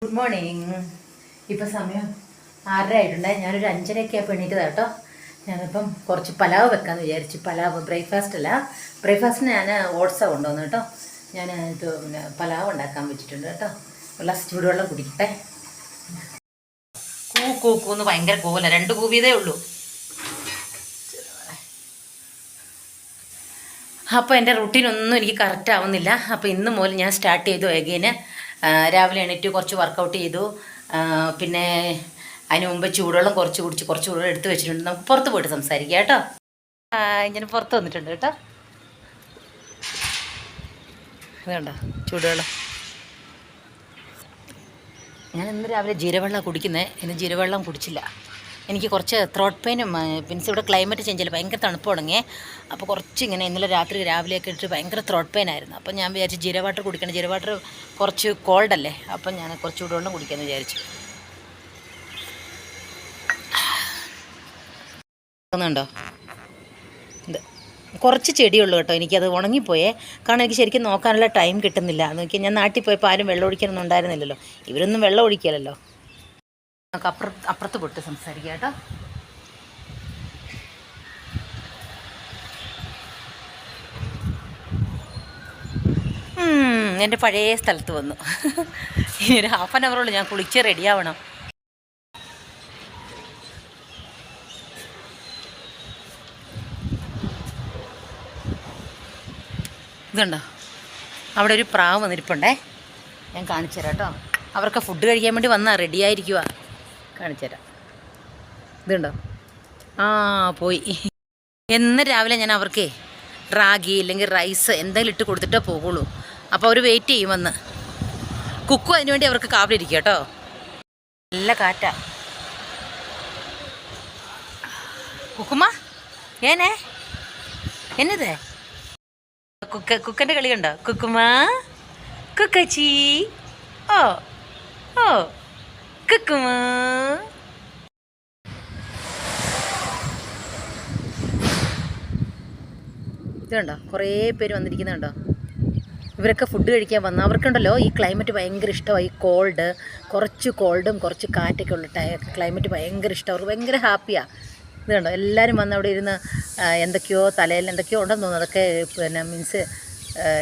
Good morning. ഇപ്പം സമയം 6:30 ആയിട്ടുണ്ട്. ഞാനൊരു 5:30 ആയപ്പോൾ എണീറ്റതാണ് കേട്ടോ. ഞാനിപ്പം കുറച്ച് പലാവ് വെക്കാമെന്ന് വിചാരിച്ചു. പലാവ് ബ്രേക്ക്ഫാസ്റ്റ് അല്ല, ബ്രേക്ക്ഫാസ്റ്റിന് ഞാൻ ഓട്സാണ് കൊണ്ടുവന്നു കേട്ടോ. ഞാൻ ഇത് പലാവ് ഉണ്ടാക്കാൻ വെച്ചിട്ടുണ്ട് കേട്ടോ. ഗ്ലാസ് ചൂടുവെള്ളം കുടിക്കട്ടെ. കൂന്ന് ഭയങ്കര കൂവല, 2 കൂവിയതേ ഉള്ളൂ. അപ്പോൾ എൻ്റെ റുട്ടീനൊന്നും എനിക്ക് കറക്റ്റ് ആവുന്നില്ല. അപ്പോൾ ഇന്ന് മുതൽ ഞാൻ സ്റ്റാർട്ട് ചെയ്തു. എഗെയിന് രാവിലെ എണീറ്റ് കുറച്ച് വർക്കൗട്ട് ചെയ്തു. പിന്നെ അതിന് മുമ്പ് ചൂടുവെള്ളം കുറച്ച് കുടിച്ച് കുറച്ച് ചൂടുവെള്ളം എടുത്ത് വെച്ചിട്ടുണ്ട്. നമുക്ക് പുറത്ത് പോയിട്ട് സംസാരിക്കാം കേട്ടോ. ഞാൻ പുറത്ത് വന്നിട്ടുണ്ട് കേട്ടോ. അതുകൊണ്ടോ ചൂടുവെള്ളം. ഞാൻ ഇന്ന് രാവിലെ ജീരവെള്ളം കുടിക്കുന്നത്. ഇന്ന് ജീരവെള്ളം കുടിച്ചില്ല. എനിക്ക് കുറച്ച് ത്രോട്ട് പെയിനും മീൻസ് ഇവിടെ ക്ലൈമറ്റ് ചേഞ്ച് അല്ല, ഭയങ്കര തണുപ്പ് തുടങ്ങിയേ. അപ്പോൾ കുറച്ച് ഇങ്ങനെ ഇന്നലെ രാവിലെയൊക്കെ ഇട്ട് ഭയങ്കര ത്രോട്ട് പെയിൻ ആയിരുന്നു. അപ്പം ഞാൻ വിചാരിച്ചു ജീര വാട്ടർ കുടിക്കണം. ജീര വാട്ടർ കുറച്ച് കോൾഡല്ലേ, അപ്പം ഞാൻ കുറച്ച് ചൂടുവെള്ളം കുടിക്കാമെന്ന് വിചാരിച്ചു. ണ്ടോ ഇത് കുറച്ച് ചെടിയുള്ളൂ കേട്ടോ. എനിക്കത് ഉണങ്ങിപ്പോയേ. കാരണം എനിക്ക് ശരിക്കും നോക്കാനുള്ള ടൈം കിട്ടുന്നില്ല. നോക്കി ഞാൻ നാട്ടിൽ പോയപ്പോൾ ആരും വെള്ളം ഒഴിക്കാനൊന്നും ഉണ്ടായിരുന്നില്ലല്ലോ. ഇവരൊന്നും വെള്ളം ഒഴിക്കില്ലല്ലോ. നമുക്ക് അപ്പുറത്ത് പൊട്ട് സംസാരിക്കാം കേട്ടോ. എൻ്റെ പഴയ സ്ഥലത്ത് വന്നു. ഇനി ഒരു 1/2 അവറുള്ളൂ ഞാൻ കുളിച്ച് റെഡിയാവണം. ഇതുണ്ടോ, അവിടെ ഒരു പ്രാവ് വന്നിരിപ്പുണ്ടേ. ഞാൻ കാണിച്ചു തരാം കേട്ടോ. അവർക്ക് ഫുഡ് കഴിക്കാൻ വേണ്ടി വന്നാൽ റെഡിയായിരിക്കുക. കാണിച്ചു തരാം. ഇതുണ്ടോ, പോയി. എന്ന് രാവിലെ ഞാൻ അവർക്ക് റാഗി അല്ലെങ്കിൽ റൈസ് എന്തെങ്കിലും ഇട്ട് കൊടുത്തിട്ടേ പോകുള്ളൂ. അപ്പോൾ അവർ വെയിറ്റ് ചെയ്യും വന്ന്. കുക്കും അതിനുവേണ്ടി അവർക്ക് കാവിലിരിക്കുക കേട്ടോ. നല്ല കാറ്റാ. കുക്കുമ്മ ഏനേ എന്നതേ കുക്കൻ്റെ കളി കണ്ടോ? കുക്കുമ്മ കുക്കച്ചി ഓ ഓ കുക്കുമ്മ. ഇതുണ്ടോ, കുറേ പേര് വന്നിരിക്കുന്നുണ്ടോ. ഇവരൊക്കെ ഫുഡ് കഴിക്കാൻ വന്നു. അവർക്കുണ്ടല്ലോ ഈ ക്ലൈമറ്റ് ഭയങ്കര ഇഷ്ടമായി. കുറച്ച് കോൾഡും കുറച്ച് കാറ്റൊക്കെ ഉള്ള ക്ലൈമറ്റ് ഭയങ്കര ഇഷ്ടം. അവർക്ക് ഭയങ്കര ഹാപ്പിയാണ്. ഇത് കണ്ടോ, എല്ലാവരും വന്ന് അവിടെ ഇരുന്ന് എന്തൊക്കെയോ തലയിൽ എന്തൊക്കെയോ ഉണ്ടെന്ന് തോന്നുന്നു. അതൊക്കെ പിന്നെ മീൻസ്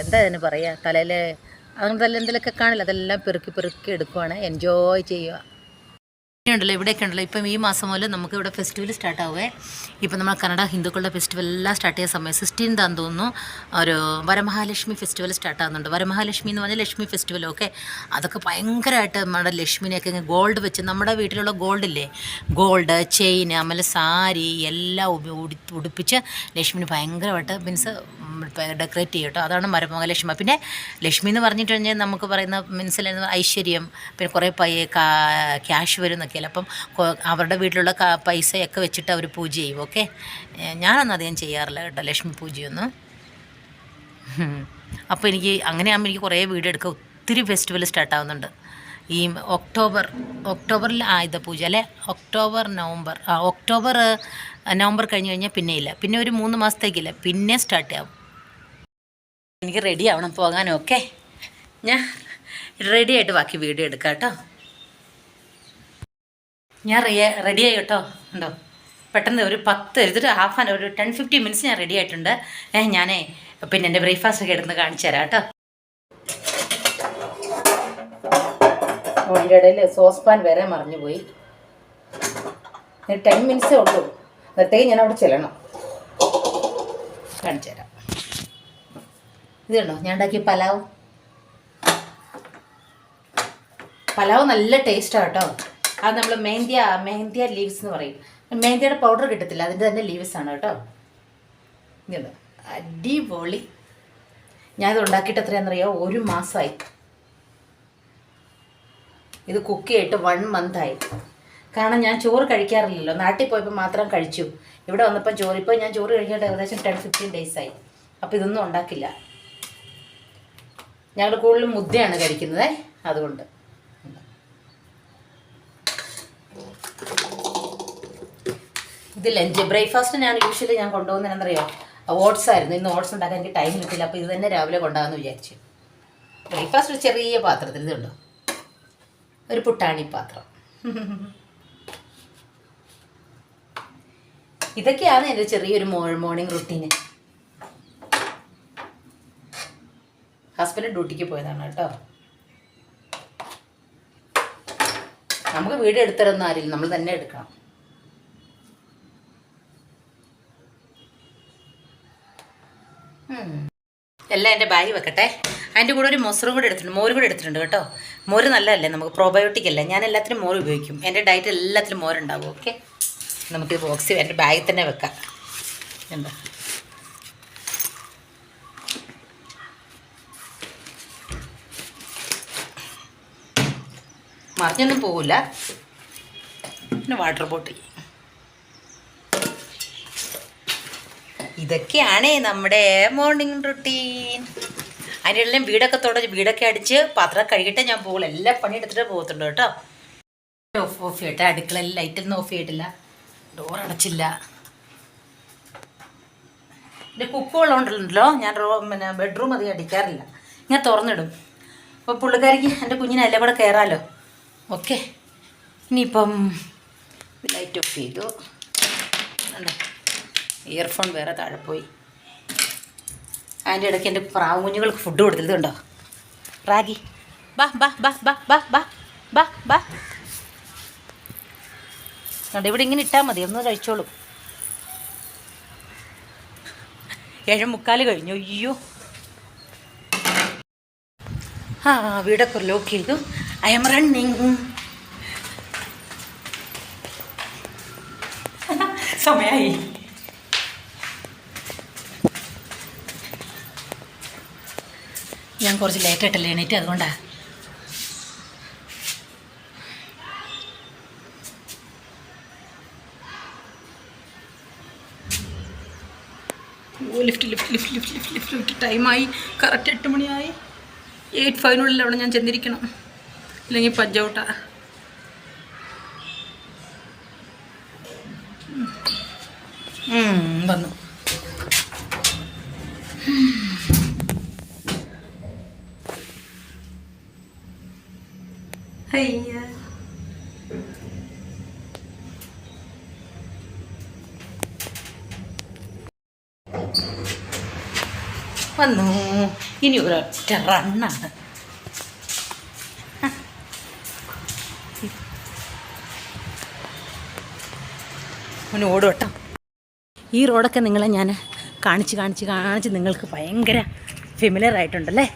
എന്താ അതിന് പറയുക, തലയിൽ അങ്ങനത്തെ എന്തെങ്കിലുമൊക്കെ കാണില്ല, അതെല്ലാം പെറുക്കി എടുക്കുവാണ്, എൻജോയ് ചെയ്യുക. ഉണ്ടല്ലോ ഇവിടെയൊക്കെ ഉണ്ടല്ലോ. ഇപ്പം ഈ മാസം മുതൽ നമുക്ക് ഇവിടെ ഫെസ്റ്റിവൽ സ്റ്റാർട്ടാവുകയെ. ഇപ്പം നമ്മൾ കന്നഡ ഹിന്ദുക്കളുടെ ഫെസ്റ്റിവൽ എല്ലാം സ്റ്റാർട്ട് ചെയ്യുന്ന സമയം 16th തോന്നുന്നു ഒരു വരമഹാലക്ഷ്മി ഫെസ്റ്റിവൽ സ്റ്റാർട്ടാകുന്നുണ്ട്. വരമഹാലക്ഷ്മി എന്ന് പറഞ്ഞാൽ ലക്ഷ്മി ഫെസ്റ്റിവലൊക്കെ അതൊക്കെ ഭയങ്കരമായിട്ട് നമ്മുടെ ലക്ഷ്മിനെയൊക്കെ ഗോൾഡ് വെച്ച്, നമ്മുടെ വീട്ടിലുള്ള ഗോൾഡില്ലേ, ഗോൾഡ് ചെയിൻ അമ്മല് സാരി എല്ലാം ഉടുപ്പിച്ച് ലക്ഷ്മിന് ഭയങ്കരമായിട്ട് മീൻസ് ഡെക്കറേറ്റ് ചെയ്യും കേട്ടോ. അതാണ് വരമഹാലക്ഷ്മി. പിന്നെ ലക്ഷ്മി എന്ന് പറഞ്ഞിട്ട് കഴിഞ്ഞാൽ നമുക്ക് പറയുന്ന മീൻസിൽ ഐശ്വര്യം, പിന്നെ കുറേ ക്യാഷ് വരുന്നൊക്കെ. അപ്പം അവരുടെ വീട്ടിലുള്ള പൈസയൊക്കെ വെച്ചിട്ട് അവർ പൂജ ചെയ്യും. ഓക്കെ, ഞാനൊന്നും അധികം ചെയ്യാറില്ല കേട്ടോ ലക്ഷ്മി പൂജയൊന്നും. അപ്പോൾ എനിക്ക് അങ്ങനെയാകുമ്പോൾ എനിക്ക് കുറേ വീഡിയോ എടുക്കുക. ഒത്തിരി ഫെസ്റ്റിവൽ സ്റ്റാർട്ടാവുന്നുണ്ട് ഈ ഒക്ടോബറിൽ ആയുധ പൂജ അല്ലേ, നവംബർ കഴിഞ്ഞ് കഴിഞ്ഞാൽ പിന്നെ ഇല്ല, പിന്നെ ഒരു 3 മാസത്തേക്കില്ല, പിന്നെ സ്റ്റാർട്ട് ആവും. എനിക്ക് റെഡി ആവണം പോകാനും. ഓക്കെ, ഞാൻ റെഡി ആയിട്ട് ബാക്കി വീഡിയോ എടുക്കാം കേട്ടോ. ഞാൻ റെഡിയായി കേട്ടോ. ഉണ്ടോ, പെട്ടെന്ന് ഒരു 10 ഒരു 10-15 മിനിറ്റ്സ് ഞാൻ റെഡി ആയിട്ടുണ്ട്. ഞാനേ പിന്നെ എൻ്റെ ബ്രേക്ക്ഫാസ്റ്റൊക്കെ എടുത്ത് കാണിച്ചു തരാം കേട്ടോ. അതിൻ്റെ ഇടയിൽ സോസ് പാൻ വരെ മറിഞ്ഞു പോയി. 10 മിനിറ്റ്സേ ഉള്ളൂ, അന്നത്തേക്ക് ഞാൻ അവിടെ ചെല്ലണം. കാണിച്ചു തരാം. ഇത് കണ്ടോ, ഞാൻ ഉണ്ടാക്കിയ പലാവ് നല്ല ടേസ്റ്റാണ് കേട്ടോ. അത് നമ്മൾ മെഹന്തിയ ലീവ്സ് എന്ന് പറയും. മെഹന്തിയുടെ പൗഡർ കിട്ടത്തില്ല, അതിൻ്റെ തന്നെ ലീവ്സാണ് കേട്ടോ. ഇതുണ്ടോ, അടിപൊളി. ഞാനിത് ഉണ്ടാക്കിയിട്ട് എത്രയാണെന്നറിയോ, 1 മാസമായി. ഇത് കുക്ക് ചെയ്തിട്ട് 1 മന്തായി. കാരണം ഞാൻ ചോറ് കഴിക്കാറില്ലല്ലോ. നാട്ടിൽ പോയപ്പോൾ മാത്രം കഴിച്ചു. ഇവിടെ വന്നപ്പം ഇപ്പോൾ ഞാൻ ചോറ് കഴിക്കാനായിട്ട് ഏകദേശം 10-15 ഡേയ്സായി. അപ്പോൾ ഇതൊന്നും ഉണ്ടാക്കില്ല. ഞങ്ങൾ കൂടുതലും മുദ്ദയാണ് കഴിക്കുന്നത്, അതുകൊണ്ട്. ഇത് ലഞ്ച് ബ്രേക്ക്ഫാസ്റ്റ് ഞാൻ യൂഷ്വലി കൊണ്ടുപോകുന്നത് എന്നറിയോ, ഓട്സ് ആയിരുന്നു. ഇന്ന് ഓട്സ് ഉണ്ടാക്കാൻ എനിക്ക് ടൈം കിട്ടില്ല. അപ്പോൾ ഇത് തന്നെ രാവിലെ കൊണ്ടുപോകാമെന്ന് വിചാരിച്ചു. ബ്രേക്ക്ഫാസ്റ്റ് ഒരു ചെറിയ പാത്രത്തിൽ ഇതുണ്ടോ. ഒരു പുട്ടാണി പാത്രം. ഇതൊക്കെയാണ് എൻ്റെ ചെറിയൊരു മോർണിംഗ് റുട്ടീന്. ഹസ്ബൻഡ് ഡ്യൂട്ടിക്ക് പോയതാണ് കേട്ടോ. നമുക്ക് വീട് എടുത്തരൊന്നും ആരില്ല, നമ്മൾ തന്നെ എടുക്കണം. എല്ലാം എൻ്റെ ബാഗ് വെക്കട്ടെ. അതിൻ്റെ കൂടെ ഒരു മോരും കൂടെ എടുത്തിട്ടുണ്ട് കേട്ടോ. മോര് നല്ലതല്ലേ, നമുക്ക് പ്രോബയോട്ടിക് അല്ലേ. ഞാൻ എല്ലാത്തിനും മോര് ഉപയോഗിക്കും. എൻ്റെ ഡയറ്റ് എല്ലാത്തിലും മോരുണ്ടാവും. ഓക്കെ, നമുക്ക് ബോക്സ് എൻ്റെ ബാഗിൽ തന്നെ വെക്കാം. എന്താ മറിഞ്ഞൊന്നും പോവില്ല. പിന്നെ വാട്ടർ ബോട്ടിൽ. ഇതൊക്കെയാണ് നമ്മുടെ മോർണിംഗ് റുട്ടീൻ. അതിൻ്റെ എല്ലാം വീടൊക്കെ അടിച്ച് പാത്രം കഴുകിയിട്ടേ ഞാൻ പോകുള്ളൂ. എല്ലാ പണി എടുത്തിട്ട് പോകത്തുള്ളൂ കേട്ടോ. ഓഫ് ചെയ്യട്ടെ. അടുക്കളയിൽ ലൈറ്റൊന്നും ഓഫ് ചെയ്തിട്ടില്ല, ഡോർ അടച്ചില്ല. എൻ്റെ കുക്കുകളുണ്ടല്ലോ, ഞാൻ പിന്നെ ബെഡ്റൂം അധികം അടിക്കാറില്ല, ഞാൻ തുറന്നിടും. അപ്പോൾ പുള്ളിക്കാരിക്ക് എൻ്റെ കുഞ്ഞിനെല്ലാം കൂടെ കയറാമല്ലോ. ഓക്കെ, ഇനിയിപ്പം ലൈറ്റ് ഓഫ് ചെയ്തു. ഇയർഫോൺ വേറെ താഴെ പോയി. അതിൻ്റെ ഇടയ്ക്ക് എൻ്റെ പ്രാവുകുഞ്ഞുങ്ങൾക്ക് ഫുഡ് കൊടുത്തിട്ടുണ്ടോ. റാഗി ബാ ബാ ബാ ബാ ബാ ബാ ബാ ബാ. അതുകൊണ്ട് ഇവിടെ ഇങ്ങനെ ഇട്ടാൽ മതി, ഒന്ന് കഴിച്ചോളും. 7:45 കഴിഞ്ഞു. അയ്യോ, വീടൊക്കെ ലോക്ക് ചെയ്തു. I M running. സമയമായി. ഞാൻ കുറച്ച് ലേറ്റായിട്ടല്ലേ എണീറ്റ്, അതുകൊണ്ടാണ്. ലിഫ്റ്റ് ടൈമായി. കറക്റ്റ് 8 മണിയായി. 8:05 അവിടെ ഞാൻ ചെന്നിരിക്കണം, അല്ലെങ്കിൽ പഞ്ചൗട്ടാ. വന്നു. വന്നു. ഇനി ഒരൊറ്റ റണ്ണാണ്. അവന് ഓടും കേട്ടോ. ഈ റോഡൊക്കെ നിങ്ങളെ ഞാൻ കാണിച്ച് നിങ്ങൾക്ക് ഭയങ്കര ഫെമിലിയർ ആയിട്ടുണ്ടല്ലേ.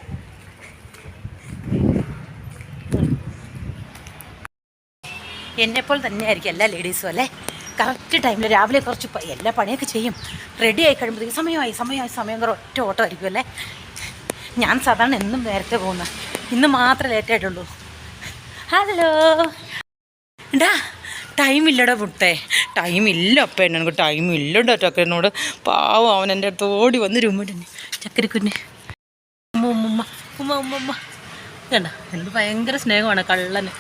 എന്നെപ്പോലെ തന്നെ ആയിരിക്കും എല്ലാ ലേഡീസും അല്ലേ. കറക്റ്റ് ടൈമിൽ രാവിലെ കുറച്ച് എല്ലാ പണിയൊക്കെ ചെയ്യും. റെഡി ആയി കഴിയുമ്പോഴത്തേക്കും സമയം കുറേ ഒറ്റ ഓട്ടമായിരിക്കും അല്ലേ. ഞാൻ സാധാരണ എന്നും നേരത്തെ പോകുന്ന, ഇന്ന് മാത്രമേ ലേറ്റായിട്ടുള്ളൂ. ഹലോ എന്താ ടൈമില്ലടാ പുട്ടേ. ടൈമില്ല അപ്പം എനിക്ക് ടൈമില്ലട്ടോ. ചക്കരനോട് പാവം, അവൻ എൻ്റെ അടുത്ത് ഓടി വന്ന് രൂപ ചക്കരക്കുഞ്ഞ് ഉമ്മ വേണ്ട. എന്ത് ഭയങ്കര സ്നേഹമാണ് കള്ളന്.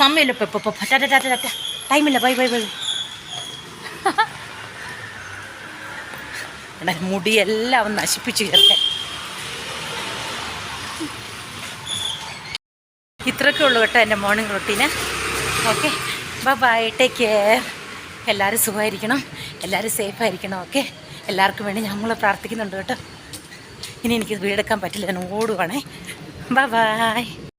സമയമില്ല ഇപ്പം ടാറ്റ ടൈമില്ല. ബൈ എടാ മുടിയെല്ലാം അവൻ നശിപ്പിച്ചു ചേർക്കാൻ. ഇത്രയൊക്കെ ഉള്ളൂ കേട്ടോ എൻ്റെ morning routine. Okay, bye, take care. എല്ലാവരും സുഖമായിരിക്കണം, എല്ലാവരും സേഫായിരിക്കണം. ഓക്കെ, എല്ലാവർക്കും വേണ്ടി നമ്മൾ പ്രാർത്ഥിക്കുന്നുണ്ട് കേട്ടോ. ഇനി എനിക്ക് വീടെടുക്കാൻ പറ്റില്ല, ഞാൻ ഓടുവാണേ. ബൈ.